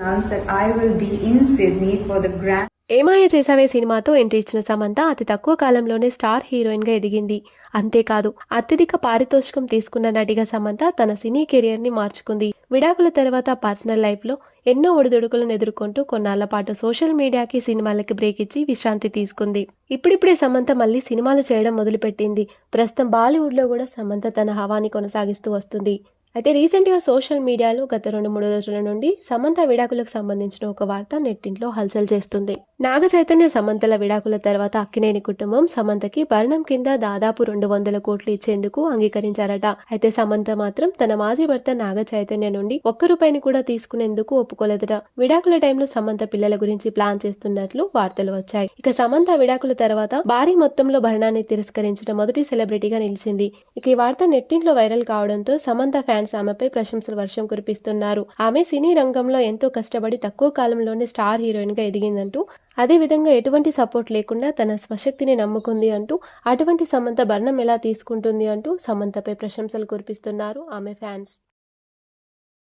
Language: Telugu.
announced that I will be in Sydney for the grand. ఏమాయ చేసావే సినిమాతో ఎంట్రీ ఇచ్చిన సమంత అతి తక్కువ కాలంలోనే స్టార్ హీరోయిన్ గా ఎదిగింది. అంతేకాదు అత్యధిక పారితోషికం తీసుకున్న నటిగా సమంత తన సినీ కెరియర్ ని మార్చుకుంది. విడాకుల తర్వాత పర్సనల్ లైఫ్ లో ఎన్నో ఒడిదుడుకులను ఎదుర్కొంటూ కొన్నాళ్ల పాటు సోషల్ మీడియాకి సినిమాలకి బ్రేక్ ఇచ్చి విశ్రాంతి తీసుకుంది. ఇప్పుడిప్పుడే సమంత మళ్ళీ సినిమాలు చేయడం మొదలుపెట్టింది. ప్రస్తుతం బాలీవుడ్ లో కూడా సమంత తన హవాని కొనసాగిస్తూ వస్తుంది. అయితే రీసెంట్గా సోషల్ మీడియాలో గత 2-3 రోజుల నుండి సమంత విడాకులకు సంబంధించిన ఒక వార్త నెట్టింట్లో హల్చల్ చేస్తుంది. నాగ చైతన్య సమంతల విడాకుల తర్వాత అక్కినేని కుటుంబం సమంతకి భరణం కింద దాదాపు 200 కోట్లు ఇచ్చేందుకు అంగీకరించారట. అయితే సమంత మాత్రం తన మాజీ భర్త నాగ చైతన్య నుండి ₹1 కూడా తీసుకునేందుకు ఒప్పుకోలేదట. విడాకుల టైంలో సమంత పిల్లల గురించి ప్లాన్ చేస్తున్నట్లు వార్తలు వచ్చాయి. ఇక సమంత విడాకుల తర్వాత భారీ మొత్తంలో భరణాన్ని తిరస్కరించిన మొదటి సెలబ్రిటీగా నిలిచింది. ఇక ఈ వార్త నెట్టింట్లో వైరల్ కావడంతో సమంత ఫ్యాన్స్ ఆమెపై ప్రశంసల వర్షం కురిపిస్తున్నారు. ఆమె సినీ రంగంలో ఎంతో కష్టపడి తక్కువ కాలంలోనే స్టార్ హీరోయిన్ గా ఎదిగిందంటూ, అదే విధంగా ఎటువంటి సపోర్ట్ లేకుండా తన స్వశక్తిని నమ్ముకుంది అంటూ, అటువంటి సమంత భరణం ఎలా తీసుకుంటుంది అంటూ సమంతపై ప్రశంసలు కురిపిస్తున్నారు ఆమె ఫ్యాన్స్.